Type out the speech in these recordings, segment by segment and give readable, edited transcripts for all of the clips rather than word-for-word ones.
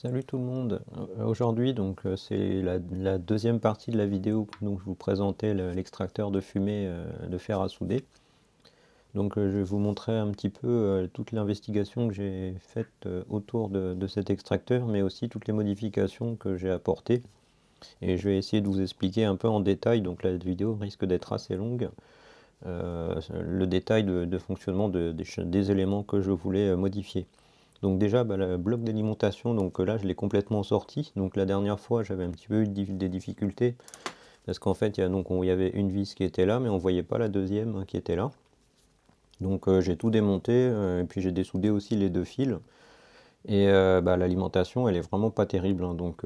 Salut tout le monde. Aujourd'hui c'est la deuxième partie de la vidéo. Donc je vous présentais l'extracteur de fumée de fer à souder. Je vais vous montrer un petit peu toute l'investigation que j'ai faite autour de cet extracteur, mais aussi toutes les modifications que j'ai apportées. Et je vais essayer de vous expliquer un peu en détail. Donc la vidéo risque d'être assez longue. Le détail de fonctionnement des éléments que je voulais modifier. Donc déjà, le bloc d'alimentation, donc là je l'ai complètement sorti. Donc la dernière fois j'avais un petit peu eu des difficultés parce qu'en fait il y avait une vis qui était là, mais on voyait pas la deuxième qui était là. Donc j'ai tout démonté et puis j'ai dessoudé aussi les deux fils. Et l'alimentation elle est vraiment pas terrible, hein. Donc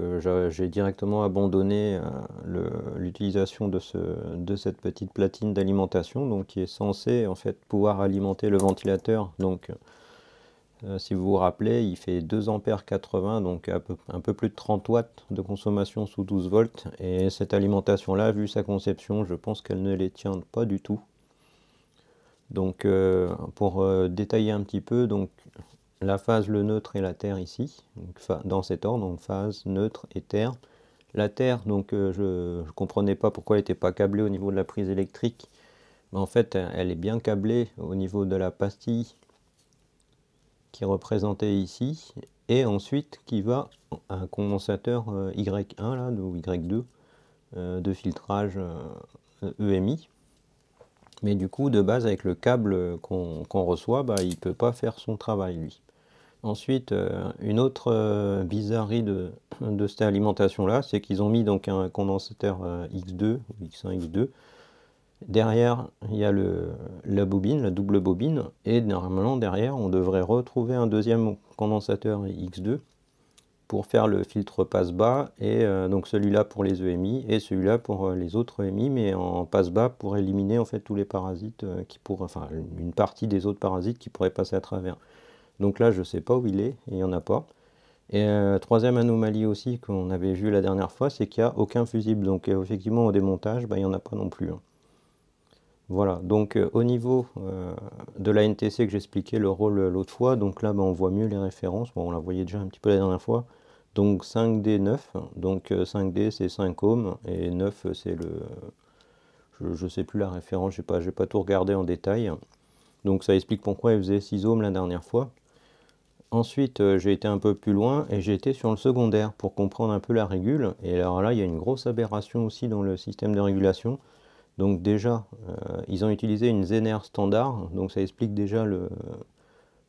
j'ai directement abandonné l'utilisation de cette petite platine d'alimentation, donc qui est censée en fait pouvoir alimenter le ventilateur. Donc si vous vous rappelez, il fait 2 ampères 80, donc un peu plus de 30 watts de consommation sous 12 volts. Et cette alimentation-là, vu sa conception, je pense qu'elle ne les tient pas du tout. Donc pour détailler un petit peu, donc la phase, le neutre et la terre ici, donc, dans cet ordre, donc phase, neutre et terre. La terre, donc je ne comprenais pas pourquoi elle n'était pas câblée au niveau de la prise électrique. Mais en fait, elle est bien câblée au niveau de la pastille qui est représenté ici, et ensuite qui va à un condensateur Y1 là, ou Y2 de filtrage EMI. Mais du coup, de base, avec le câble qu'on reçoit, il ne peut pas faire son travail, lui. Ensuite, une autre bizarrerie de cette alimentation-là, c'est qu'ils ont mis donc un condensateur X2, ou X1, X2. Derrière, il y a la bobine, la double bobine, et normalement derrière, on devrait retrouver un deuxième condensateur X2 pour faire le filtre passe-bas, et donc celui-là pour les EMI et celui-là pour les autres EMI, mais en passe-bas pour éliminer en fait tous les parasites enfin une partie des autres parasites qui pourraient passer à travers. Donc là, je ne sais pas où il est, il n'y en a pas. Et troisième anomalie aussi qu'on avait vu la dernière fois, c'est qu'il n'y a aucun fusible. Donc effectivement, au démontage, il n'y en a pas non plus, hein. Voilà, donc au niveau de la NTC que j'expliquais le rôle l'autre fois, donc là on voit mieux les références. Bon, on la voyait déjà un petit peu la dernière fois. Donc 5D 9, donc 5D c'est 5 ohms et 9 c'est je ne sais plus la référence, j'ai pas tout regardé en détail. Donc ça explique pourquoi elle faisait 6 ohms la dernière fois. Ensuite j'ai été un peu plus loin et j'ai été sur le secondaire pour comprendre un peu la régule. Et alors là il y a une grosse aberration aussi dans le système de régulation. Donc déjà, ils ont utilisé une Zener standard, donc ça explique déjà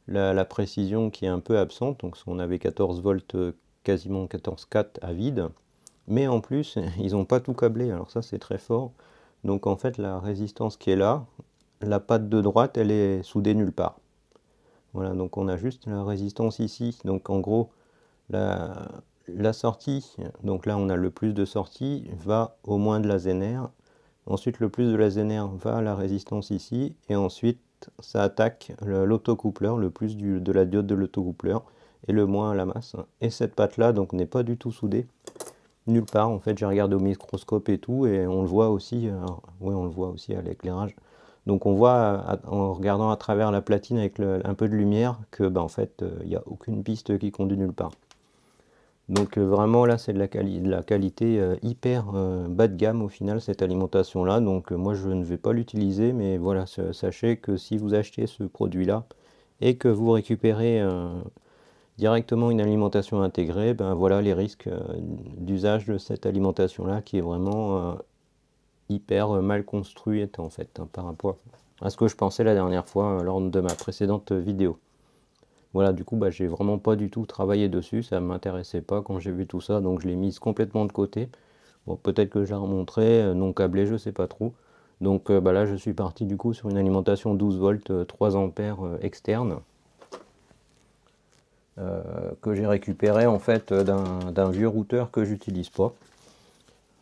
la précision qui est un peu absente. Donc on avait 14 volts, quasiment 14,4 à vide. Mais en plus, ils n'ont pas tout câblé, alors ça c'est très fort. Donc en fait, la résistance qui est là, la patte de droite, elle est soudée nulle part. Voilà, donc on a juste la résistance ici. Donc en gros, la sortie, donc là on a le plus de sortie, va au moins de la Zener. Ensuite, le plus de la Zener va à la résistance ici, et ensuite ça attaque l'autocoupleur, le plus de la diode de l'autocoupleur, et le moins à la masse. Et cette patte-là donc n'est pas du tout soudée, nulle part. En fait, j'ai regardé au microscope et tout, et on le voit aussi. Oui, on le voit aussi à l'éclairage. Donc on voit en regardant à travers la platine avec un peu de lumière que en fait il n'y a aucune piste qui conduit nulle part. Donc vraiment là c'est de la qualité hyper bas de gamme au final, cette alimentation là. Donc moi je ne vais pas l'utiliser, mais voilà, sachez que si vous achetez ce produit là et que vous récupérez directement une alimentation intégrée, voilà les risques d'usage de cette alimentation là qui est vraiment hyper mal construite en fait, hein, par rapport à ce que je pensais la dernière fois lors de ma précédente vidéo. Voilà, du coup, j'ai vraiment pas du tout travaillé dessus, ça ne m'intéressait pas quand j'ai vu tout ça, donc je l'ai mise complètement de côté. Bon, peut-être que je la remonterai, non câblée, je sais pas trop. Donc là, je suis parti du coup sur une alimentation 12 volts, 3 ampères externe, que j'ai récupéré en fait d'un vieux routeur que j'utilise pas.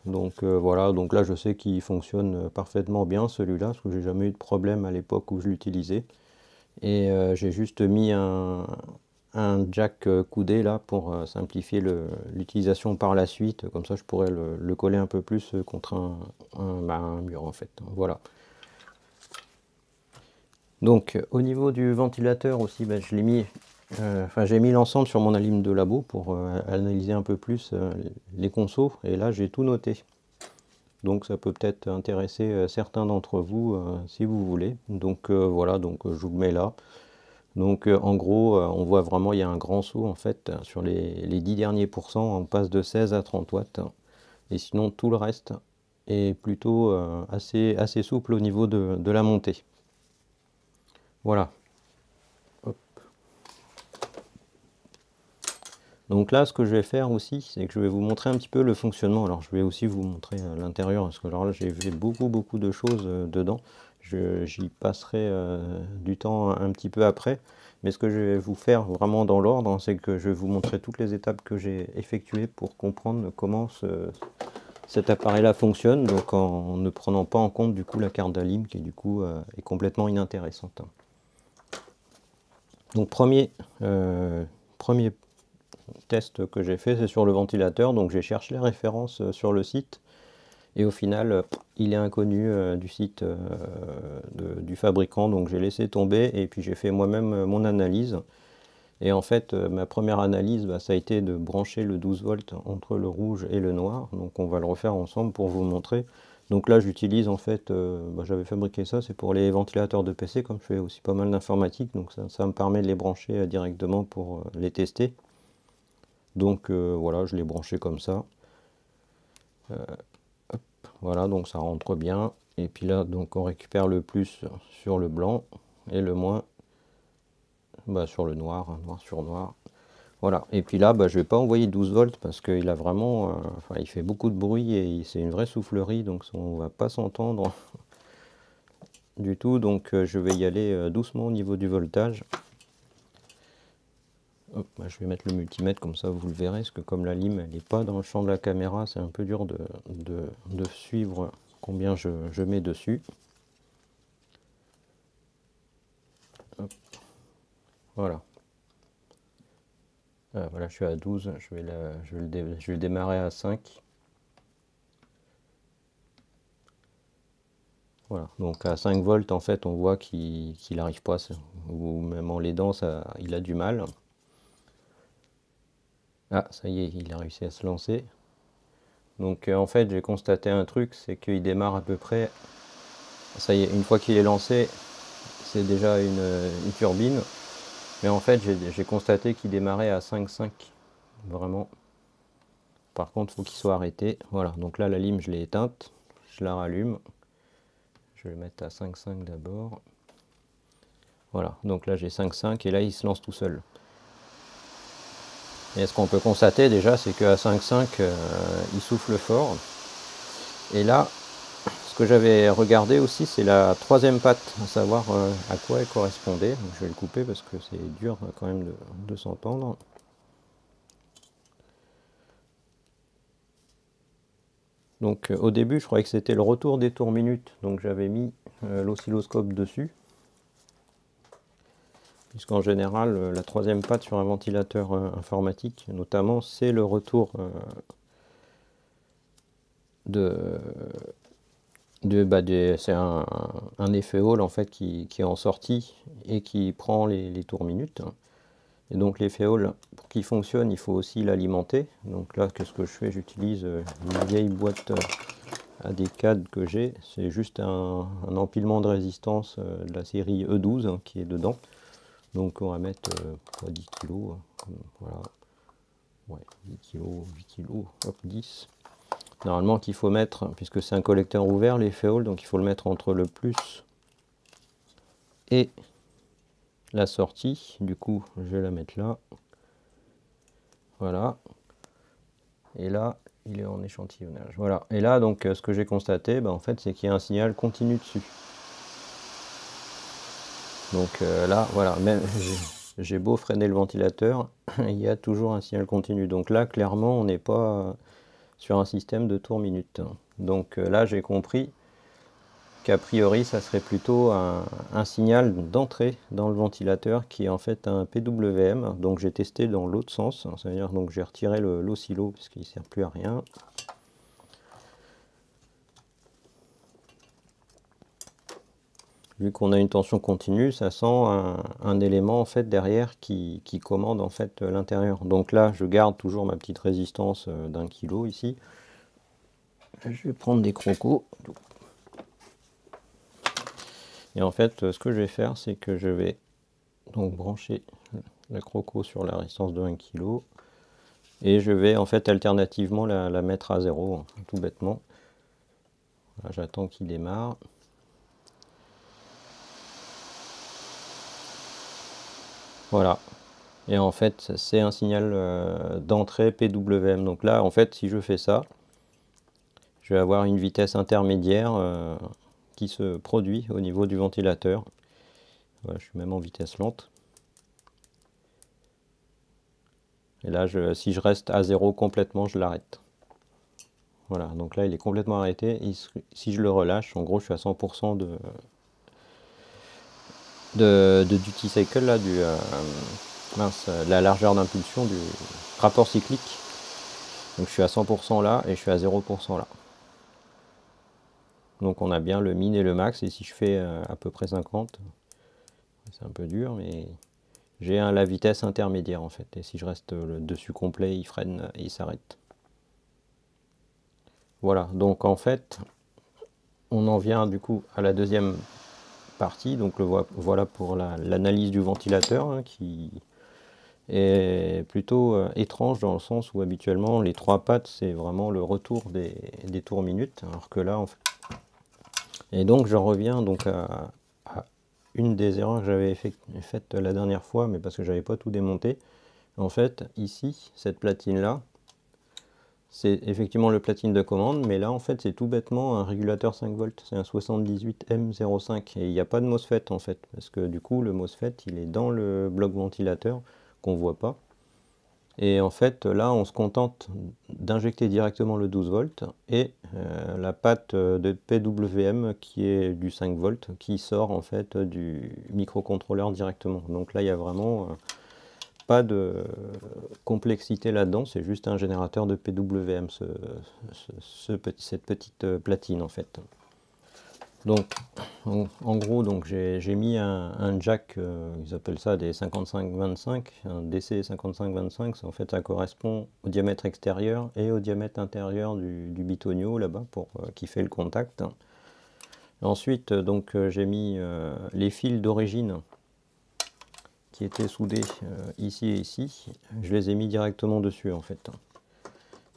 Donc voilà, donc là je sais qu'il fonctionne parfaitement bien celui-là, parce que j'ai jamais eu de problème à l'époque où je l'utilisais. Et j'ai juste mis un jack coudé là pour simplifier l'utilisation par la suite. Comme ça je pourrais le coller un peu plus contre un mur en fait. Voilà. Donc au niveau du ventilateur aussi, je l'ai mis enfin j'ai mis l'ensemble sur mon alim de labo pour analyser un peu plus les consos, et là j'ai tout noté. Donc ça peut peut-être intéresser certains d'entre vous si vous voulez. Donc voilà, donc je vous le mets là. Donc en gros, on voit vraiment il y a un grand saut en fait sur les 10 derniers pourcents, on passe de 16 à 30 watts. Et sinon tout le reste est plutôt assez souple au niveau de la montée. Voilà. Hop. Donc là, ce que je vais faire aussi, c'est que je vais vous montrer un petit peu le fonctionnement. Alors je vais aussi vous montrer l'intérieur, parce que alors là j'ai fait beaucoup de choses dedans. J'y passerai du temps un petit peu après. Mais ce que je vais vous faire vraiment dans l'ordre, c'est que je vais vous montrer toutes les étapes que j'ai effectuées pour comprendre comment cet appareil-là fonctionne, donc en ne prenant pas en compte du coup la carte d'Alim qui du coup est complètement inintéressante. Donc premier test que j'ai fait, c'est sur le ventilateur, donc j'ai cherché les références sur le site, et au final il est inconnu du site du fabricant, donc j'ai laissé tomber, et puis j'ai fait moi-même mon analyse. Et en fait, ma première analyse, ça a été de brancher le 12 volts entre le rouge et le noir. Donc on va le refaire ensemble pour vous montrer. Donc là, j'utilise en fait, j'avais fabriqué ça, c'est pour les ventilateurs de PC, comme je fais aussi pas mal d'informatique. Donc ça me permet de les brancher directement pour les tester. Donc voilà, je l'ai branché comme ça. Hop, voilà, donc ça rentre bien. Et puis là, donc on récupère le plus sur le blanc et le moins sur le noir, hein, noir sur noir. Voilà, et puis là, je ne vais pas envoyer 12 volts parce qu'il a vraiment, enfin, il fait beaucoup de bruit et c'est une vraie soufflerie, donc on va pas s'entendre du tout. Donc je vais y aller doucement au niveau du voltage. Hop, je vais mettre le multimètre, comme ça vous le verrez, parce que comme la lime elle n'est pas dans le champ de la caméra, c'est un peu dur de suivre combien je mets dessus. Hop. Voilà. Voilà, je suis à 12, je vais le démarrer à 5. Voilà, donc à 5 volts, en fait, on voit qu'il n'arrive pas, ou même en l'aidant, il a du mal. Ah, ça y est, il a réussi à se lancer. Donc en fait, j'ai constaté un truc, c'est qu'il démarre à peu près, ça y est, une fois qu'il est lancé, c'est déjà une turbine. Mais en fait, j'ai constaté qu'il démarrait à 5,5, vraiment. Par contre, il faut qu'il soit arrêté. Voilà, donc là, la lime, je l'ai éteinte, je la rallume. Je vais le mettre à 5,5 d'abord. Voilà, donc là j'ai 5,5 et là il se lance tout seul. Et ce qu'on peut constater déjà, c'est qu'à 5,5 il souffle fort. Et là, ce que j'avais regardé aussi, c'est la troisième patte, à savoir à quoi elle correspondait. Donc, je vais le couper parce que c'est dur quand même de s'entendre. Donc au début, je croyais que c'était le retour des tours minutes, donc j'avais mis l'oscilloscope dessus. Puisqu'en général, la troisième patte sur un ventilateur informatique, notamment, c'est le retour c'est un effet Hall en fait qui est en sortie et qui prend les tours minutes. Et donc l'effet Hall, pour qu'il fonctionne, il faut aussi l'alimenter. Donc là, qu'est-ce que je fais? J'utilise une vieille boîte à des cadres que j'ai. C'est juste un empilement de résistance de la série E12 qui est dedans. Donc on va mettre 10 kg, voilà, ouais, 10 kg, 8 kg, hop, 10. Normalement qu'il faut mettre, puisque c'est un collecteur ouvert, l'effet Hall, donc il faut le mettre entre le plus et la sortie. Du coup, je vais la mettre là. Voilà. Et là, il est en échantillonnage. Voilà. Et là, donc, ce que j'ai constaté, en fait, c'est qu'il y a un signal continu dessus. Donc là, voilà, même j'ai beau freiner le ventilateur, il y a toujours un signal continu. Donc là, clairement, on n'est pas sur un système de tours minutes. Donc là, j'ai compris qu'a priori, ça serait plutôt un signal d'entrée dans le ventilateur qui est en fait un PWM. Donc j'ai testé dans l'autre sens, ça veut dire donc j'ai retiré l'oscillo parce qu'il ne sert plus à rien. vu qu'on a une tension continue, ça sent un élément en fait derrière qui commande en fait l'intérieur. Donc là, je garde toujours ma petite résistance d'1 kg ici. Je vais prendre des crocos. Et en fait, ce que je vais faire, c'est que je vais donc brancher la croco sur la résistance de 1 kg. Et je vais en fait alternativement la mettre à 0, hein, tout bêtement. Voilà, j'attends qu'il démarre. Voilà. Et en fait, c'est un signal d'entrée PWM. Donc là, en fait, si je fais ça, je vais avoir une vitesse intermédiaire qui se produit au niveau du ventilateur. Voilà, je suis même en vitesse lente. Et là, si je reste à 0 complètement, je l'arrête. Voilà, donc là, il est complètement arrêté. Et si je le relâche, en gros, je suis à 100% de duty cycle, là, la largeur d'impulsion du rapport cyclique. Donc je suis à 100% là et je suis à 0% là. Donc on a bien le min et le max, et si je fais à peu près 50, c'est un peu dur, mais j'ai la vitesse intermédiaire en fait. Et si je reste le dessus complet, il freine et il s'arrête. Voilà, donc en fait, on en vient du coup à la deuxième partie. Donc voilà pour l'analyse du ventilateur, hein, qui est plutôt étrange dans le sens où habituellement les 3 pattes c'est vraiment le retour des tours minutes, alors que là en fait. Et donc j'en reviens donc à une des erreurs que j'avais faites la dernière fois, mais parce que j'avais pas tout démonté. En fait, ici, cette platine là, c'est effectivement le platine de commande, mais là en fait c'est tout bêtement un régulateur 5 volts, c'est un 78M05, et il n'y a pas de MOSFET en fait, parce que du coup le MOSFET il est dans le bloc ventilateur qu'on voit pas. Et en fait, là, on se contente d'injecter directement le 12 volts et la patte de PWM qui est du 5 volts qui sort en fait du microcontrôleur directement. Donc là, il n'y a vraiment pas de complexité là-dedans, c'est juste un générateur de PWM, cette petite platine en fait. Donc, en gros, j'ai mis un jack, ils appellent ça des 55-25, un DC 55-25, en fait ça correspond au diamètre extérieur et au diamètre intérieur du bitonio là-bas, pour qui fait le contact. Ensuite, j'ai mis les fils d'origine qui étaient soudés ici et ici, je les ai mis directement dessus en fait.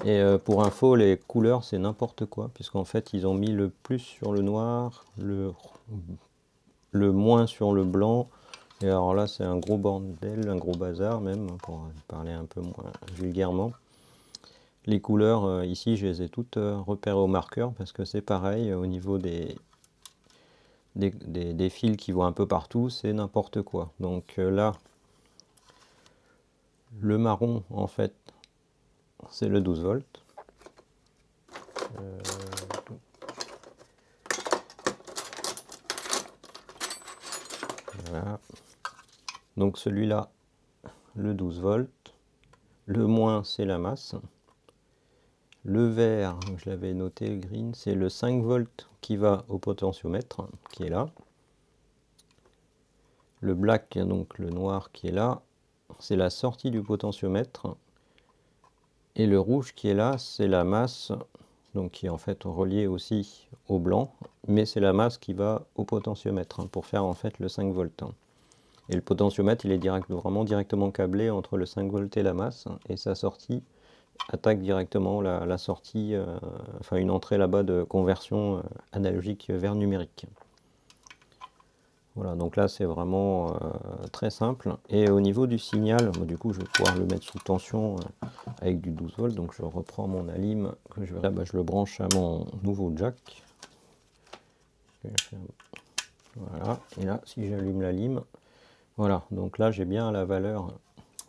Et pour info, les couleurs c'est n'importe quoi, puisqu'en fait ils ont mis le plus sur le noir, le moins sur le blanc, et alors là c'est un gros bordel, un gros bazar même, pour parler un peu moins vulgairement. Les couleurs ici je les ai toutes repérées au marqueur, parce que c'est pareil au niveau des fils qui vont un peu partout, c'est n'importe quoi. Donc là, le marron en fait c'est le 12 volts. Voilà. Donc celui-là, le 12 volts. Le moins, c'est la masse. Le vert, je l'avais noté, green, c'est le 5 volts qui va au potentiomètre, qui est là. Le black, donc le noir qui est là, c'est la sortie du potentiomètre. Et le rouge qui est là, c'est la masse, donc qui est en fait reliée aussi au blanc, mais c'est la masse qui va au potentiomètre, pour faire en fait le 5 volts. Et le potentiomètre, il est vraiment directement câblé entre le 5 volts et la masse, et sa sortie attaque directement la sortie, enfin une entrée là-bas de conversion analogique vers numérique. Voilà, donc là c'est vraiment très simple. Et au niveau du signal, du coup je vais pouvoir le mettre sous tension avec du 12 volts. Donc je reprends mon alim, que je le branche à mon nouveau jack. Voilà, et là si j'allume la lime, voilà, donc là j'ai bien la valeur.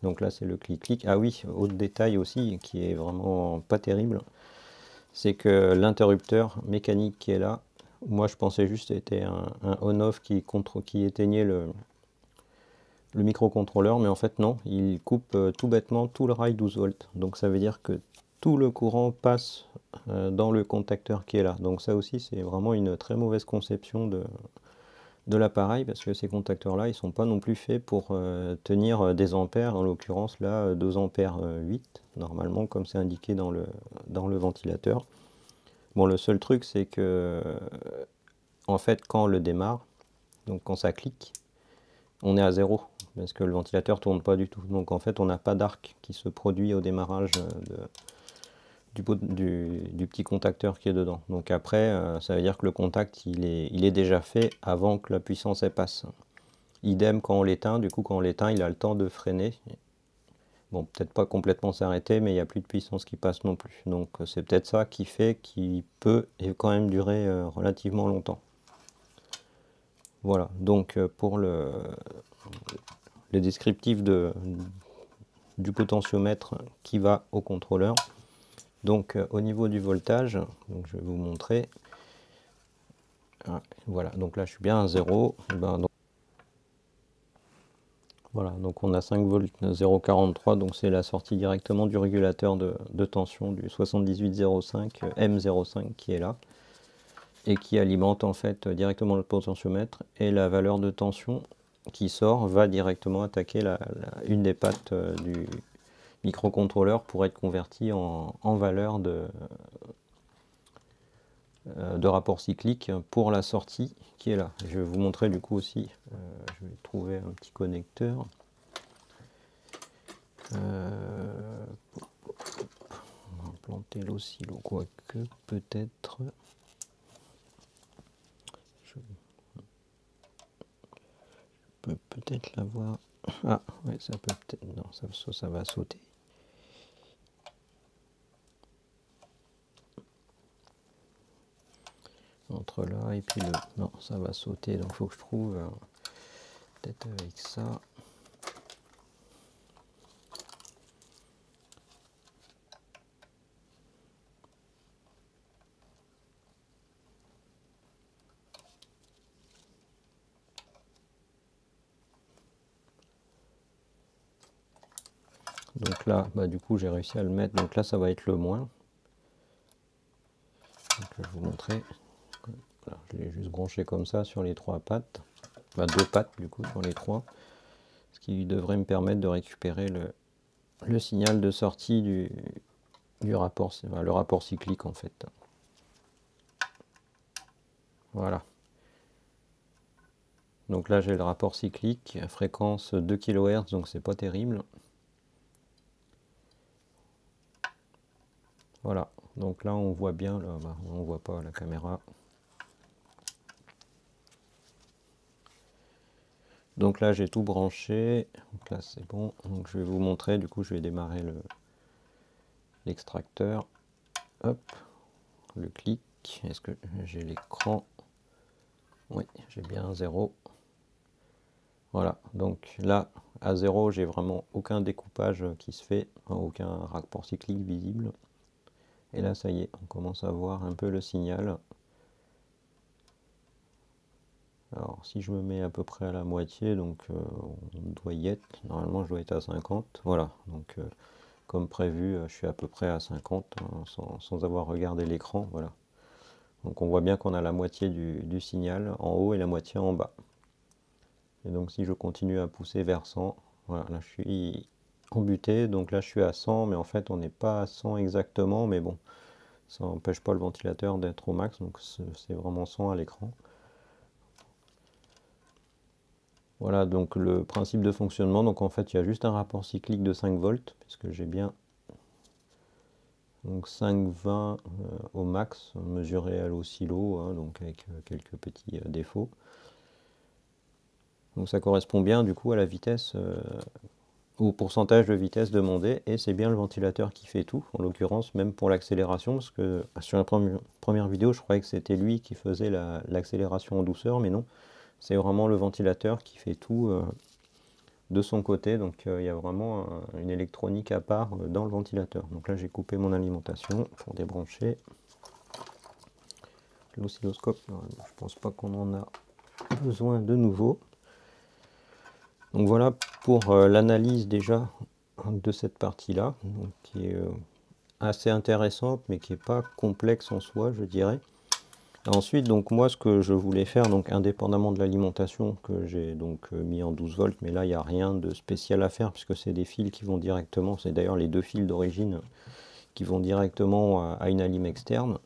Donc là c'est le clic-clic. Ah oui, autre détail aussi qui est vraiment pas terrible, c'est que l'interrupteur mécanique qui est là, moi je pensais juste que c'était un on-off qui éteignait le microcontrôleur, mais en fait non, il coupe tout bêtement tout le rail 12 volts. Donc ça veut dire que tout le courant passe dans le contacteur qui est là. Donc ça aussi c'est vraiment une très mauvaise conception de l'appareil, parce que ces contacteurs là ils sont pas non plus faits pour tenir des ampères, en l'occurrence là 2 ampères 8 normalement, comme c'est indiqué dans le ventilateur. Bon, le seul truc c'est que en fait quand on le démarre, donc quand ça clique, on est à 0 parce que le ventilateur tourne pas du tout, donc en fait on n'a pas d'arc qui se produit au démarrage du petit contacteur qui est dedans. Donc après, ça veut dire que le contact il est déjà fait avant que la puissance elle passe. Idem quand on l'éteint, du coup quand on l'éteint, il a le temps de freiner. Bon, peut-être pas complètement s'arrêter, mais il n'y a plus de puissance qui passe non plus. Donc c'est peut-être ça qui fait qu'il peut quand même durer relativement longtemps. Voilà, donc pour le descriptif du potentiomètre qui va au contrôleur. Donc au niveau du voltage, donc je vais vous montrer. Ah, voilà, donc là je suis bien à 0. Voilà, donc on a 5 volts 0,43, donc c'est la sortie directement du régulateur de tension du 7805 M05 qui est là, et qui alimente en fait directement le potentiomètre, et la valeur de tension qui sort va directement attaquer une des pattes du microcontrôleur pour être converti en valeur de rapport cyclique pour la sortie qui est là. Je vais vous montrer du coup aussi, je vais trouver un petit connecteur. On va implanter l'oscillo, quoique peut-être je peux peut-être l'avoir. Ah ouais, ça peut peut-être, non, ça va sauter. Entre là et puis le... Non, ça va sauter, donc il faut que je trouve peut-être avec ça. Donc là, bah, du coup, j'ai réussi à le mettre. Donc là, ça va être le moins. Donc, je vais vous montrer. Voilà, je l'ai juste branché comme ça sur les 3 pattes. Bah, 2 pattes, du coup, sur les 3. Ce qui devrait me permettre de récupérer le signal de sortie du rapport, le rapport cyclique, en fait. Voilà. Donc là, j'ai le rapport cyclique, fréquence 2 kHz, donc c'est pas terrible. Voilà, donc là on voit bien, là, bah, on voit pas la caméra. Donc là j'ai tout branché, donc là c'est bon, donc je vais vous montrer, du coup je vais démarrer l'extracteur. Hop, le clic, est-ce que j'ai l'écran? Oui, j'ai bien 0. Voilà, donc là à 0 j'ai vraiment aucun découpage qui se fait, aucun rapport cyclique visible. Et là, ça y est, on commence à voir un peu le signal. Alors, si je me mets à peu près à la moitié, donc on doit y être. Normalement, je dois être à 50. Voilà, donc comme prévu, je suis à peu près à 50, hein, sans avoir regardé l'écran. Voilà. Donc on voit bien qu'on a la moitié du signal en haut et la moitié en bas. Et donc si je continue à pousser vers 100, voilà, là je suis embuté, donc là je suis à 100, mais en fait on n'est pas à 100 exactement, mais bon. Ça n'empêche pas le ventilateur d'être au max, donc c'est vraiment 100 à l'écran. Voilà donc le principe de fonctionnement. Donc en fait il y a juste un rapport cyclique de 5 volts, puisque j'ai bien donc 5,20 au max, mesuré à l'oscillo, hein, donc avec quelques petits défauts. Donc ça correspond bien du coup à la vitesse, au pourcentage de vitesse demandé, et c'est bien le ventilateur qui fait tout, en l'occurrence même pour l'accélération, parce que sur la première vidéo je croyais que c'était lui qui faisait l'accélération en douceur, mais non, c'est vraiment le ventilateur qui fait tout de son côté, donc il y a vraiment une électronique à part dans le ventilateur. Donc là j'ai coupé mon alimentation pour débrancher l'oscilloscope, je pense pas qu'on en a besoin de nouveau. Donc voilà pour l'analyse déjà de cette partie-là, qui est assez intéressante, mais qui n'est pas complexe en soi, je dirais. Ensuite, donc moi, ce que je voulais faire, donc indépendamment de l'alimentation que j'ai donc mis en 12 volts, mais là, il n'y a rien de spécial à faire puisque c'est des fils qui vont directement, c'est d'ailleurs les deux fils d'origine qui vont directement à une alim externe.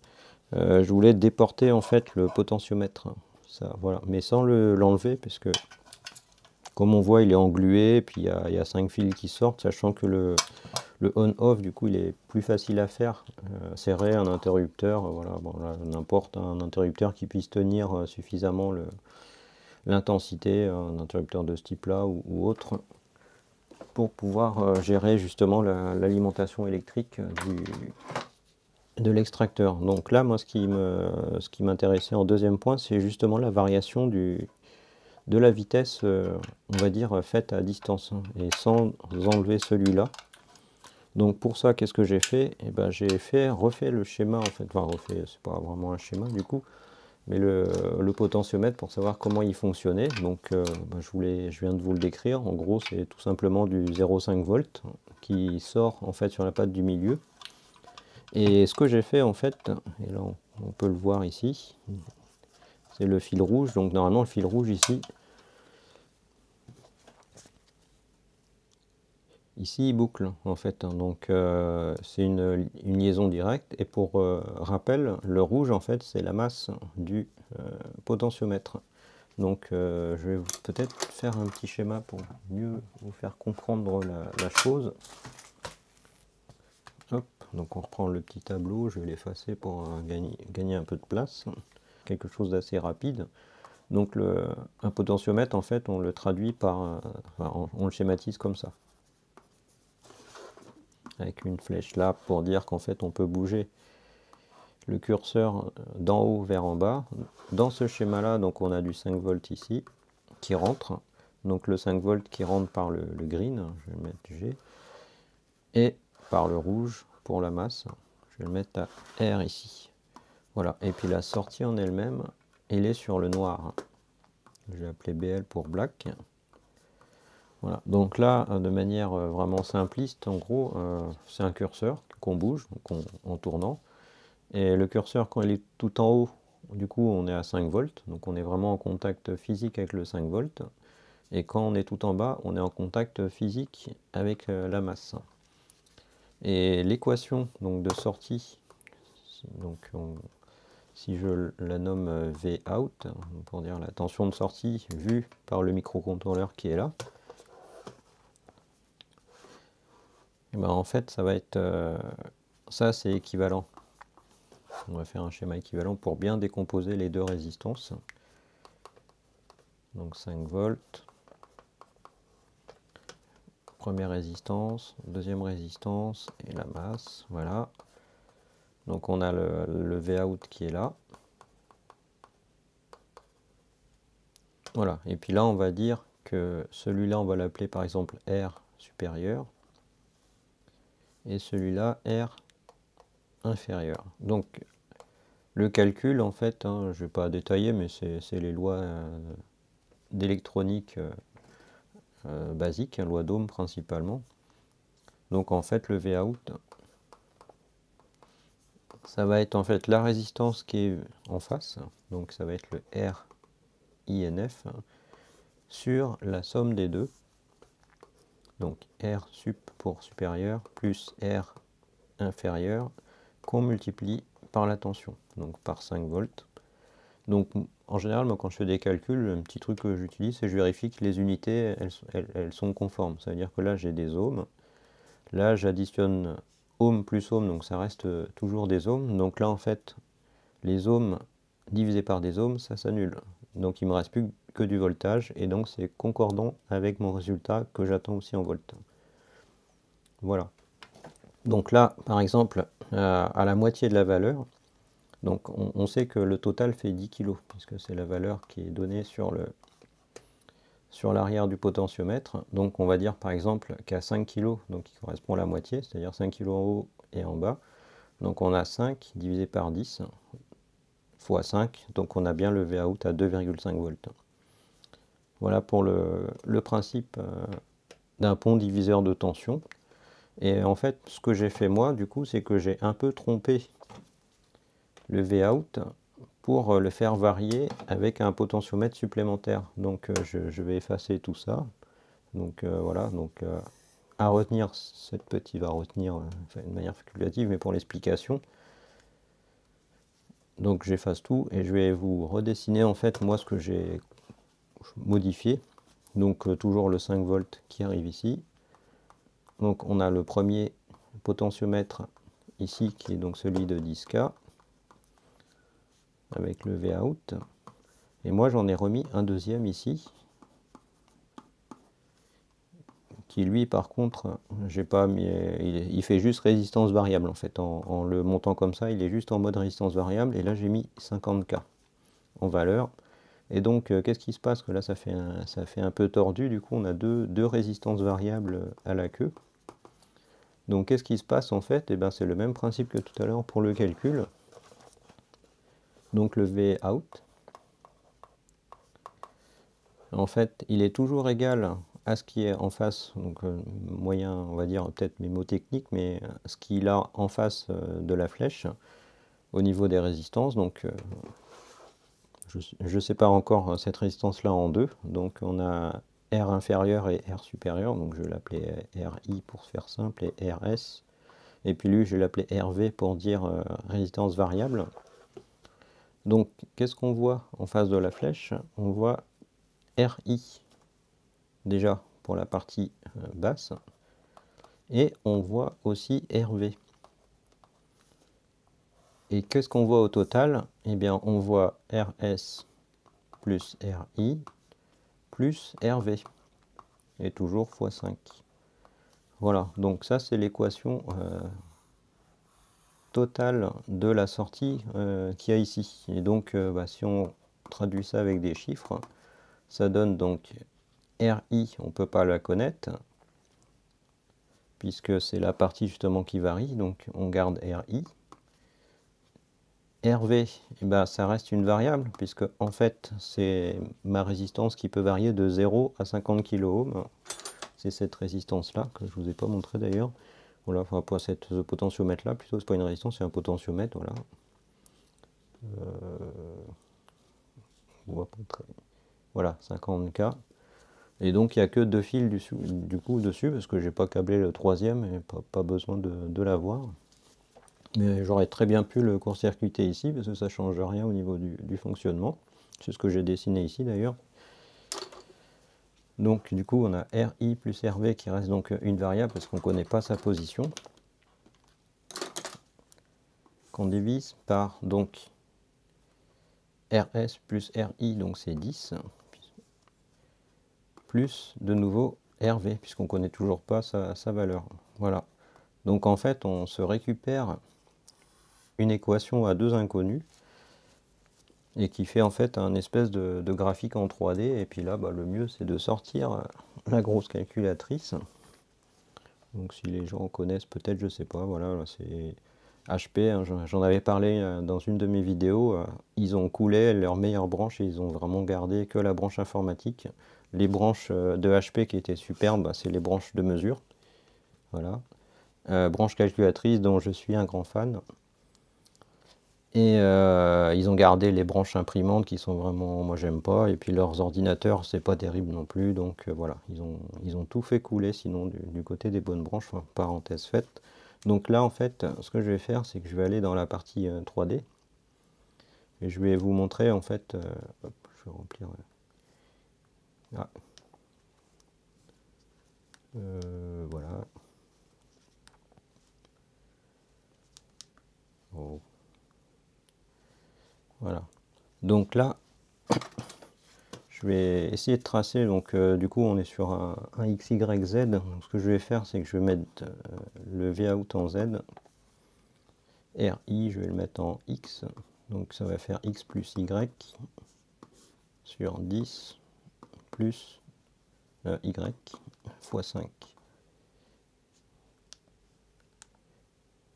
Je voulais déporter en fait le potentiomètre, ça, voilà, mais sans l'enlever parce que comme on voit, il est englué, puis il y a 5 fils qui sortent, sachant que le on-off, du coup, il est plus facile à faire. Serrer un interrupteur, voilà, bon, n'importe un interrupteur qui puisse tenir suffisamment l'intensité, un interrupteur de ce type-là ou autre, pour pouvoir gérer justement l'alimentation électrique de l'extracteur. Donc là, moi, ce qui m'intéressait en deuxième point, c'est justement la variation de la vitesse, on va dire, faite à distance, hein, et sans enlever celui-là. Donc pour ça, qu'est-ce que j'ai fait? Eh ben, refait le schéma, en fait, enfin refait, c'est pas vraiment un schéma du coup, mais le potentiomètre pour savoir comment il fonctionnait. Donc je viens de vous le décrire. En gros, c'est tout simplement du 0,5 volts qui sort en fait sur la patte du milieu. Et ce que j'ai fait en fait, et là on peut le voir ici, c'est le fil rouge. Donc normalement le fil rouge ici, il boucle en fait, hein. Donc c'est une liaison directe. Et pour rappel, le rouge en fait c'est la masse du potentiomètre. Donc je vais peut-être faire un petit schéma pour mieux vous faire comprendre la chose. Hop, donc on reprend le petit tableau, je vais l'effacer pour gagner un peu de place. Quelque chose d'assez rapide. Donc un potentiomètre en fait on le traduit par, enfin, on le schématise comme ça. Avec une flèche là pour dire qu'en fait on peut bouger le curseur d'en haut vers en bas. Dans ce schéma là, donc on a du 5 volts ici qui rentre, donc le 5 volts qui rentre par le green, je vais le mettre G, et par le rouge pour la masse, je vais le mettre à R ici. Voilà, et puis la sortie en elle-même, elle est sur le noir, je vais appeler BL pour black. Voilà, donc là, de manière vraiment simpliste, en gros, c'est un curseur qu'on bouge donc en tournant. Et le curseur, quand il est tout en haut, du coup, on est à 5 volts. Donc on est vraiment en contact physique avec le 5 volts. Et quand on est tout en bas, on est en contact physique avec la masse. Et l'équation donc de sortie, donc si je la nomme Vout, pour dire la tension de sortie vue par le microcontrôleur qui est là, et ben en fait ça va être ça, c'est équivalent. On va faire un schéma équivalent pour bien décomposer les deux résistances. Donc 5 volts, première résistance, deuxième résistance et la masse, voilà. Donc on a le Vout qui est là. Voilà, et puis là on va dire que celui-là on va l'appeler par exemple R supérieur et celui-là R inférieur. Donc le calcul en fait, hein, je ne vais pas détailler, mais c'est les lois d'électronique basiques, loi d'Ohm principalement. Donc en fait le Vout, ça va être en fait la résistance qui est en face, donc ça va être le RINF sur la somme des deux. Donc R sup pour supérieur plus R inférieur qu'on multiplie par la tension, donc par 5 volts. Donc en général, moi quand je fais des calculs, un petit truc que j'utilise, c'est que je vérifie que les unités elles sont conformes. Ça veut dire que là j'ai des ohms, là j'additionne ohm plus ohm, donc ça reste toujours des ohms. Donc là en fait, les ohms divisés par des ohms, ça s'annule. Donc il me reste plus que du voltage, et donc c'est concordant avec mon résultat que j'attends aussi en volts. Voilà. Donc là, par exemple, à la moitié de la valeur, donc on sait que le total fait 10 kg, puisque c'est la valeur qui est donnée sur l'arrière du potentiomètre. Donc on va dire par exemple qu'à 5 kg, donc qui correspond à la moitié, c'est-à-dire 5 kg en haut et en bas, donc on a 5 divisé par 10 fois 5, donc on a bien le Vout à 2,5 volts. Voilà pour le principe d'un pont diviseur de tension. Et en fait, ce que j'ai fait moi, du coup, c'est que j'ai un peu trompé le Vout pour le faire varier avec un potentiomètre supplémentaire. Donc je vais effacer tout ça. Donc voilà, donc à retenir, cette petite va retenir de manière facultative, mais pour l'explication. Donc j'efface tout et je vais vous redessiner en fait moi ce que j'ai modifié. Donc toujours le 5 volts qui arrive ici. Donc on a le premier potentiomètre ici qui est donc celui de 10K avec le Vout. Et moi j'en ai remis un deuxième ici qui lui par contre j'ai pas mis, il fait juste résistance variable en fait en le montant comme ça, il est juste en mode résistance variable et là j'ai mis 50K en valeur. Et donc qu'est-ce qui se passe que là ça fait un peu tordu, du coup on a deux résistances variables à la queue. Donc qu'est-ce qui se passe en fait? Et ben c'est le même principe que tout à l'heure pour le calcul. Donc le Vout, en fait il est toujours égal à ce qui est en face, donc moyen, on va dire peut-être mémotechnique, mais ce qu'il a en face de la flèche au niveau des résistances. Donc je sépare encore cette résistance là en deux. Donc on a R inférieur et R supérieur, donc je vais l'appeler RI pour faire simple et RS. Et puis lui je vais l'appeler RV pour dire résistance variable. Donc qu'est-ce qu'on voit en face de la flèche? On voit RI déjà pour la partie basse et on voit aussi RV. Et qu'est-ce qu'on voit au total? Eh bien on voit RS plus RI plus RV et toujours x 5. Voilà, donc ça c'est l'équation totale de la sortie qu'il y a ici. Et donc si on traduit ça avec des chiffres, ça donne donc RI, on ne peut pas la connaître, puisque c'est la partie justement qui varie, donc on garde RI. RV, eh ben, ça reste une variable, puisque en fait c'est ma résistance qui peut varier de 0 à 50 kΩ. C'est cette résistance-là, que je ne vous ai pas montré d'ailleurs. Voilà, enfin, pour ce potentiomètre-là, plutôt c'est pas une résistance, c'est un potentiomètre, voilà. Voilà, 50K. Et donc il n'y a que deux fils du coup dessus, parce que j'ai pas câblé le troisième et pas besoin de l'avoir. Mais j'aurais très bien pu le court-circuiter ici, parce que ça ne change rien au niveau du fonctionnement. C'est ce que j'ai dessiné ici d'ailleurs. Donc du coup on a RI plus RV qui reste donc une variable, parce qu'on ne connaît pas sa position. Qu'on divise par donc RS plus RI, donc c'est 10, plus de nouveau RV, puisqu'on ne connaît toujours pas sa valeur. Voilà. Donc en fait, on se récupère une équation à deux inconnus, et qui fait en fait un espèce de graphique en 3D. Et puis là, le mieux, c'est de sortir la grosse calculatrice. Donc si les gens connaissent peut-être, je sais pas, voilà, c'est HP, hein, j'en avais parlé dans une de mes vidéos, ils ont coulé leurs meilleures branches et ils ont vraiment gardé que la branche informatique. Les branches de HP qui étaient superbes, c'est les branches de mesure. Voilà. Branche calculatrice dont je suis un grand fan. Et ils ont gardé les branches imprimantes qui sont vraiment, moi j'aime pas, et puis leurs ordinateurs c'est pas terrible non plus, donc voilà, ils ont tout fait couler sinon du côté des bonnes branches, enfin, parenthèse faite. Donc là en fait ce que je vais faire c'est que je vais aller dans la partie 3D et je vais vous montrer en fait, hop, je vais remplir, ah. Voilà. Oh. Voilà. Donc là, je vais essayer de tracer, donc du coup on est sur un XYZ. Donc, ce que je vais faire, c'est que je vais mettre le Vout en Z. RI, je vais le mettre en X. Donc ça va faire X plus Y sur 10 plus Y fois 5.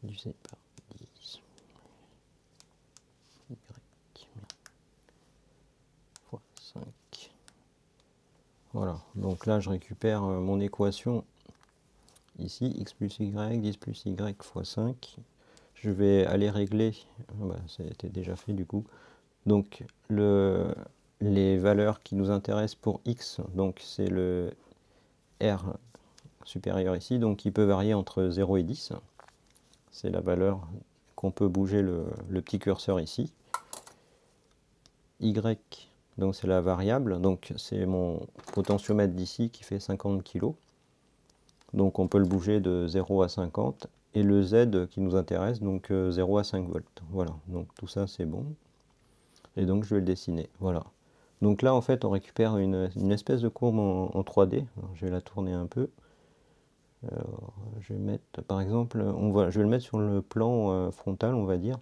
Divisé par 10. Y fois 5. Voilà, donc là je récupère mon équation ici, x plus y, 10 plus y fois 5. Je vais aller régler, ça a été déjà fait du coup, Donc les valeurs qui nous intéressent pour x, donc c'est le R supérieur ici, donc qui peut varier entre 0 et 10. C'est la valeur qu'on peut bouger le petit curseur ici. Y, donc c'est la variable, donc c'est mon potentiomètre d'ici qui fait 50 kg. Donc on peut le bouger de 0 à 50. Et le Z qui nous intéresse, donc 0 à 5 volts. Voilà, donc tout ça c'est bon. Et donc je vais le dessiner, voilà. Donc là en fait on récupère une espèce de courbe en 3D. Alors, je vais la tourner un peu. Alors, je vais mettre, par exemple, je vais le mettre sur le plan frontal, on va dire.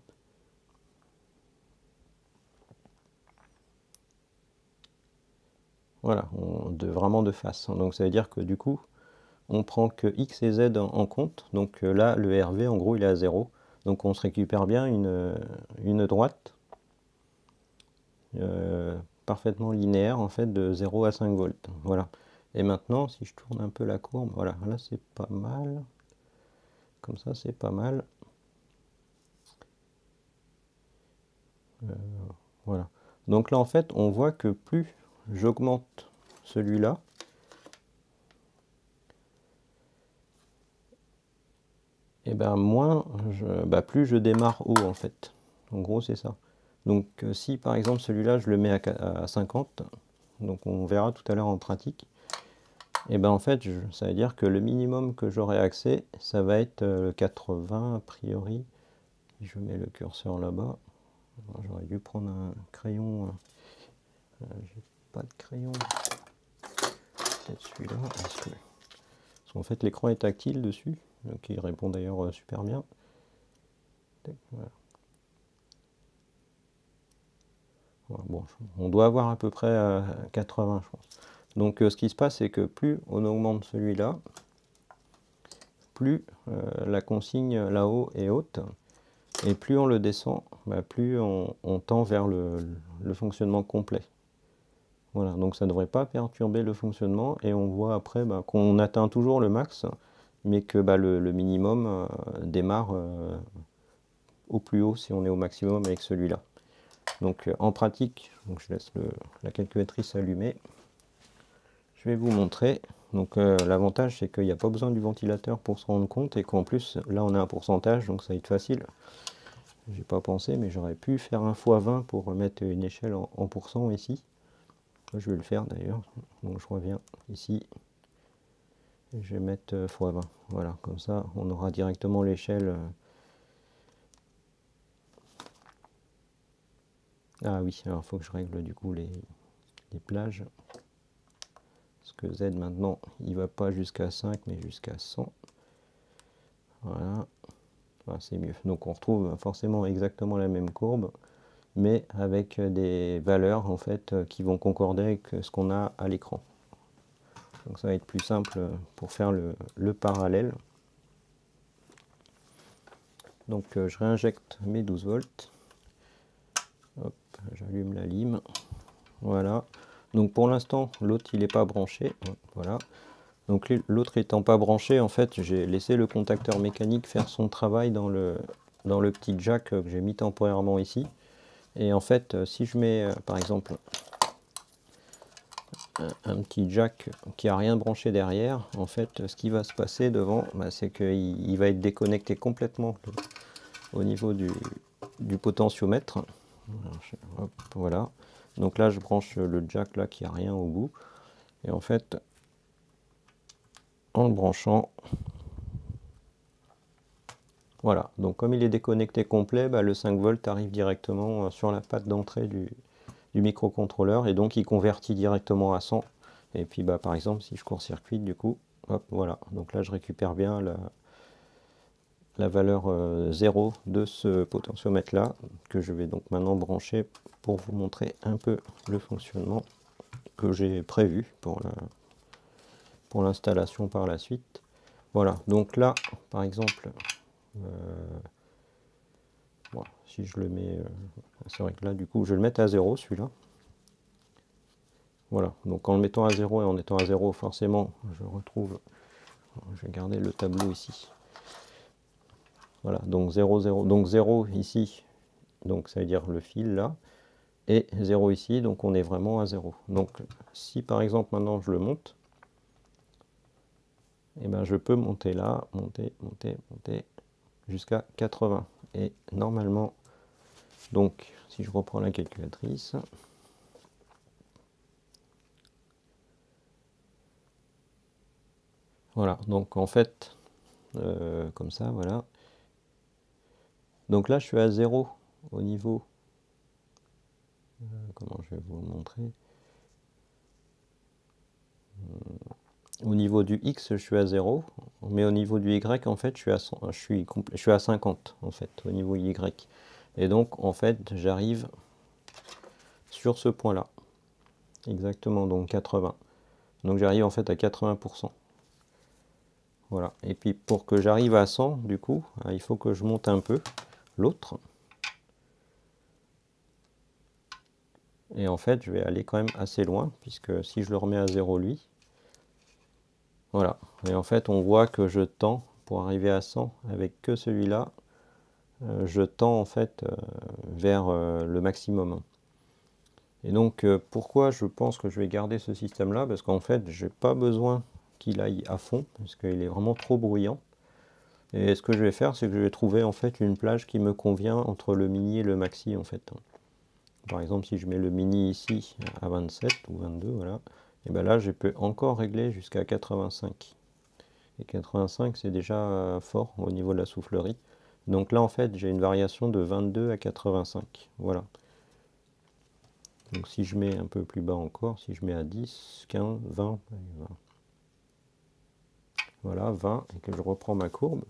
Voilà, vraiment de face. Donc ça veut dire que du coup, on prend que x et z en compte. Donc là, le RV, en gros, il est à 0. Donc on se récupère bien une droite parfaitement linéaire, en fait, de 0 à 5 volts. Voilà. Et maintenant, si je tourne un peu la courbe, voilà, là c'est pas mal. Comme ça, c'est pas mal. Voilà. Donc là, en fait, on voit que plus j'augmente celui-là, et ben plus je démarre haut, en fait. En gros, c'est ça. Donc si par exemple celui-là, je le mets à 50, donc on verra tout à l'heure en pratique, et ben en fait, ça veut dire que le minimum que j'aurai accès, ça va être 80 a priori. Je mets le curseur là-bas. J'aurais dû prendre un crayon. J'ai pas de crayon. Peut-être celui-là. Parce qu'en fait, l'écran est tactile dessus. Donc il répond d'ailleurs super bien. Voilà. Voilà, bon, on doit avoir à peu près 80, je pense. Donc ce qui se passe, c'est que plus on augmente celui-là, plus la consigne là-haut est haute. Et plus on le descend, plus on tend vers le fonctionnement complet. Voilà, donc ça ne devrait pas perturber le fonctionnement. Et on voit après qu'on atteint toujours le max, mais que le minimum démarre au plus haut si on est au maximum avec celui-là. Donc en pratique, donc je laisse la calculatrice allumée. Je vais vous montrer. Donc l'avantage c'est qu'il n'y a pas besoin du ventilateur pour se rendre compte et qu'en plus là on a un pourcentage, donc ça va être facile. J'ai pas pensé, mais j'aurais pu faire un x20 pour remettre une échelle en pourcent ici. Je vais le faire d'ailleurs. Donc je reviens ici. Et je vais mettre x20. Voilà, comme ça on aura directement l'échelle. Ah oui, alors il faut que je règle du coup les plages. Parce que Z maintenant, il va pas jusqu'à 5, mais jusqu'à 100. Voilà. Voilà, c'est mieux. Donc on retrouve forcément exactement la même courbe, mais avec des valeurs en fait qui vont concorder avec ce qu'on a à l'écran. Donc ça va être plus simple pour faire le parallèle. Donc je réinjecte mes 12 volts. Hop, j'allume la lime. Voilà. Donc pour l'instant, l'autre il n'est pas branché. Voilà. Donc l'autre étant pas branché, en fait, j'ai laissé le contacteur mécanique faire son travail dans le petit jack que j'ai mis temporairement ici. Et en fait, si je mets par exemple un petit jack qui a rien branché derrière, en fait, ce qui va se passer devant, c'est qu'il va être déconnecté complètement au niveau du potentiomètre. Hop, voilà. Donc là, je branche le jack là qui a rien au bout. Et en fait, en le branchant, voilà, donc comme il est déconnecté complet, le 5 volts arrive directement sur la patte d'entrée du microcontrôleur et donc il convertit directement à 100. Et puis par exemple si je court-circuite du coup, hop, voilà, donc là je récupère bien la valeur 0 de ce potentiomètre là, que je vais donc maintenant brancher pour vous montrer un peu le fonctionnement que j'ai prévu pour l'installation par la suite. Voilà, donc là par exemple, voilà, si je le mets, c'est vrai que là du coup je vais le mettre à 0 celui-là. Voilà, donc en le mettant à 0 et en étant à 0, forcément je retrouve, je vais garder le tableau ici. Voilà, donc 0, 0, donc 0 ici, donc ça veut dire le fil là. et 0 ici, donc on est vraiment à 0. Donc si par exemple maintenant je le monte, et ben je peux monter là, monter, jusqu'à 80. Et normalement, donc si je reprends la calculatrice, voilà, donc en fait, comme ça, voilà. Donc là, je suis à 0 au niveau, comment je vais vous le montrer, au niveau du X, je suis à 0, mais au niveau du Y, en fait, je suis à 50, en fait, au niveau Y. Et donc, en fait, j'arrive sur ce point-là, exactement, donc 80. Donc j'arrive en fait à 80%. Voilà. Et puis pour que j'arrive à 100, du coup, il faut que je monte un peu l'autre. Et en fait, je vais aller quand même assez loin, puisque si je le remets à 0 lui, voilà. Et en fait, on voit que je tends pour arriver à 100 avec que celui-là. Je tends en fait vers le maximum. Et donc, pourquoi je pense que je vais garder ce système-là? Parce qu'en fait, j'ai pas besoin qu'il aille à fond, parce qu'il est vraiment trop bruyant. Et ce que je vais faire, c'est que je vais trouver en fait une plage qui me convient entre le mini et le maxi en fait. Par exemple, si je mets le mini ici à 27 ou 22, voilà, et bien là, je peux encore régler jusqu'à 85. Et 85, c'est déjà fort au niveau de la soufflerie. Donc là, en fait, j'ai une variation de 22 à 85. Voilà. Donc si je mets un peu plus bas encore, si je mets à 10, 15, 20, voilà, 20, et que je reprends ma courbe.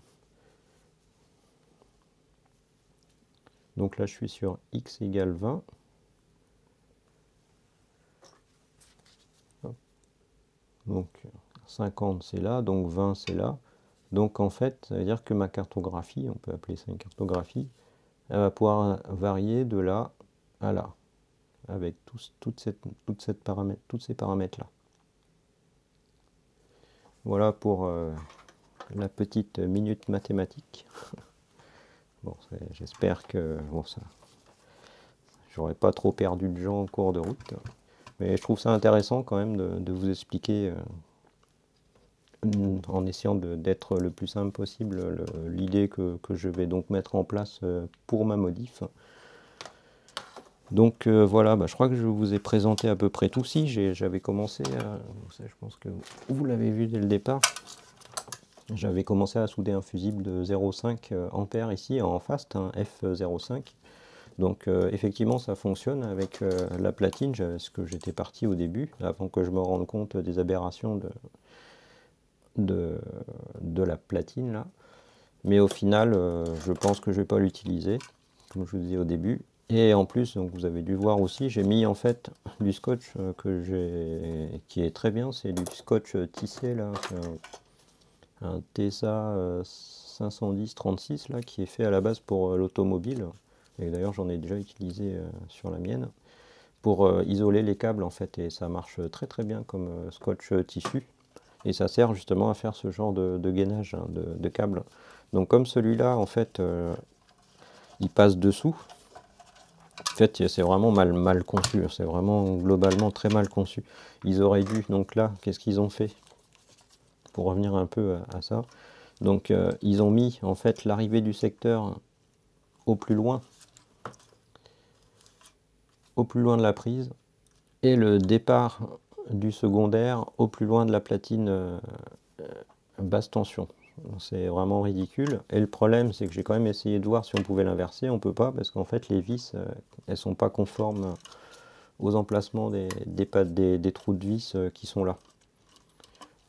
Donc là, je suis sur x égale 20. Donc 50 c'est là, donc 20 c'est là. Donc en fait, ça veut dire que ma cartographie, on peut appeler ça une cartographie, elle va pouvoir varier de là à là, avec tous ces paramètres-là. Voilà pour la petite minute mathématique. Bon, j'espère que bon, ça, j'aurais pas trop perdu de gens en cours de route. Mais je trouve ça intéressant quand même de vous expliquer en essayant d'être le plus simple possible l'idée que je vais donc mettre en place pour ma modif. Donc voilà, je crois que je vous ai présenté à peu près tout. Si j'avais commencé, je pense que vous l'avez vu dès le départ, j'avais commencé à souder un fusible de 0,5 ampères ici en fast, un F05. Donc effectivement ça fonctionne avec la platine, ce que j'étais parti au début, avant que je me rende compte des aberrations de la platine là. Mais au final, je pense que je ne vais pas l'utiliser, comme je vous disais au début. Et en plus, donc vous avez dû voir aussi, j'ai mis en fait du scotch qui est très bien, c'est du scotch tissé là, un TESA 510-36 là, qui est fait à la base pour l'automobile. Et d'ailleurs, j'en ai déjà utilisé sur la mienne pour isoler les câbles en fait, et ça marche très très bien comme scotch tissu. Et ça sert justement à faire ce genre de gainage hein, de câbles. Donc comme celui-là, en fait, il passe dessous. En fait, c'est vraiment mal conçu. C'est vraiment globalement très mal conçu. Ils auraient dû, donc là, qu'est-ce qu'ils ont fait? Pour revenir un peu à ça. Donc ils ont mis en fait l'arrivée du secteur au plus loin de la prise et le départ du secondaire au plus loin de la platine basse tension. C'est vraiment ridicule. Et le problème, c'est que j'ai quand même essayé de voir si on pouvait l'inverser. On peut pas parce qu'en fait, les vis, elles sont pas conformes aux emplacements des trous de vis qui sont là.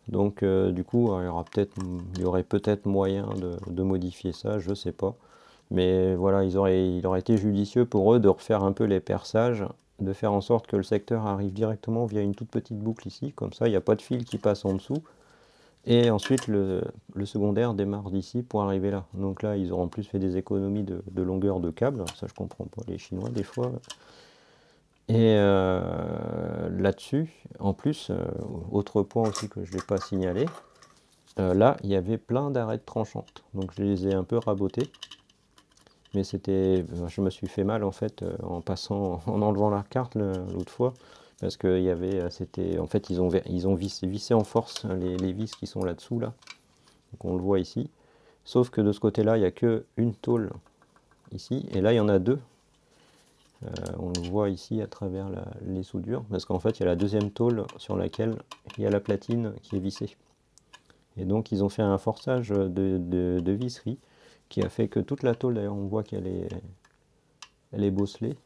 Donc, du coup, il y aurait peut-être moyen de modifier ça, je sais pas. Mais voilà, il aurait été judicieux pour eux de refaire un peu les perçages, de faire en sorte que le secteur arrive directement via une toute petite boucle ici. Comme ça, il n'y a pas de fil qui passe en dessous. Et ensuite, le secondaire démarre d'ici pour arriver là. Donc là, ils auront en plus fait des économies de longueur de câble. Ça, je comprends pas les Chinois des fois. Et là-dessus, en plus, autre point aussi que je n'ai pas signalé, là, il y avait plein d'arêtes tranchantes. Donc je les ai un peu rabotés. mais je me suis fait mal en fait en passant, en enlevant la carte l'autre fois, parce que il y avait, en fait ils ont vissé en force les vis qui sont là-dessous là, donc on le voit ici. Sauf que de ce côté-là, il n'y a que une tôle ici, et là il y en a deux. On le voit ici à travers les soudures, parce qu'en fait il y a la deuxième tôle sur laquelle il y a la platine qui est vissée. Et donc ils ont fait un forçage de visserie qui a fait que toute la tôle, d'ailleurs on voit elle est bosselée.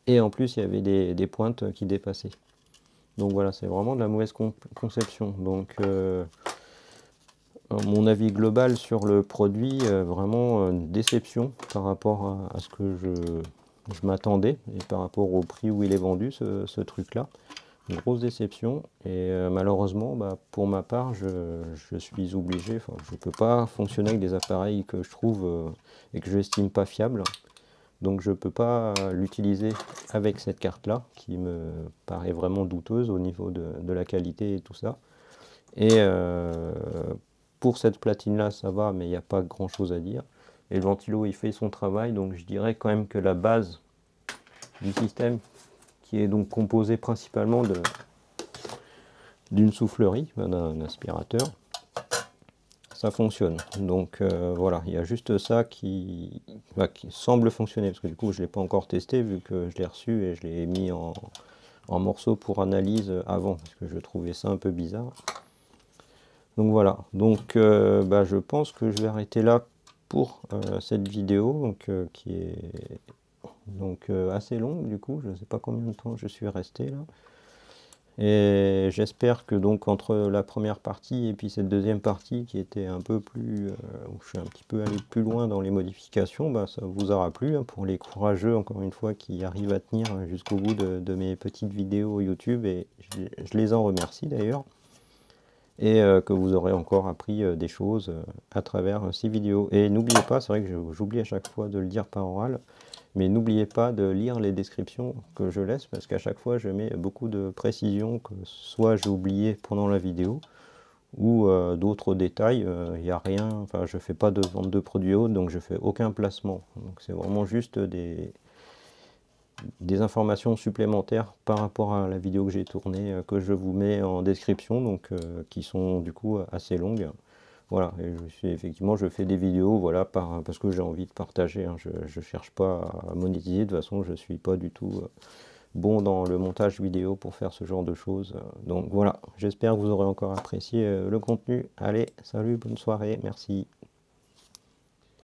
Et en plus il y avait des pointes qui dépassaient. Donc voilà, c'est vraiment de la mauvaise conception. Donc mon avis global sur le produit, vraiment déception par rapport à ce que je m'attendais et par rapport au prix où il est vendu ce truc-là. Une grosse déception et malheureusement pour ma part je suis obligé, enfin je ne peux pas fonctionner avec des appareils que je trouve et que je n'estime pas fiables. Donc je ne peux pas l'utiliser avec cette carte-là qui me paraît vraiment douteuse au niveau de la qualité et tout ça. Et pour cette platine-là, ça va, mais il n'y a pas grand-chose à dire. Et le ventilo, il fait son travail, donc je dirais quand même que la base du système, qui est donc composée principalement d'une soufflerie, d'un aspirateur, ça fonctionne. Donc voilà, il y a juste ça qui semble fonctionner, parce que du coup je ne l'ai pas encore testé, vu que je l'ai reçu et je l'ai mis en morceaux pour analyse avant, parce que je trouvais ça un peu bizarre. Donc voilà, donc je pense que je vais arrêter là pour cette vidéo, donc, qui est donc assez longue du coup, je ne sais pas combien de temps je suis resté là. Et j'espère que donc entre la première partie et puis cette deuxième partie qui était un peu plus, où je suis un petit peu allé plus loin dans les modifications, ça vous aura plu, hein, pour les courageux encore une fois qui arrivent à tenir jusqu'au bout de mes petites vidéos YouTube, et je les en remercie d'ailleurs. Et que vous aurez encore appris des choses à travers ces vidéos. Et n'oubliez pas, c'est vrai que j'oublie à chaque fois de le dire par oral, mais n'oubliez pas de lire les descriptions que je laisse, parce qu'à chaque fois je mets beaucoup de précisions que soit j'ai oublié pendant la vidéo, ou d'autres détails. Il n'y a rien, enfin je fais pas de vente de produits hauts, donc je fais aucun placement. Donc c'est vraiment juste des informations supplémentaires par rapport à la vidéo que j'ai tournée, que je vous mets en description, donc qui sont du coup assez longues. Voilà, et effectivement je fais des vidéos, voilà, parce que j'ai envie de partager, hein. Je ne cherche pas à monétiser, de toute façon je ne suis pas du tout bon dans le montage vidéo pour faire ce genre de choses. Donc voilà, j'espère que vous aurez encore apprécié le contenu. Allez, salut, bonne soirée, merci.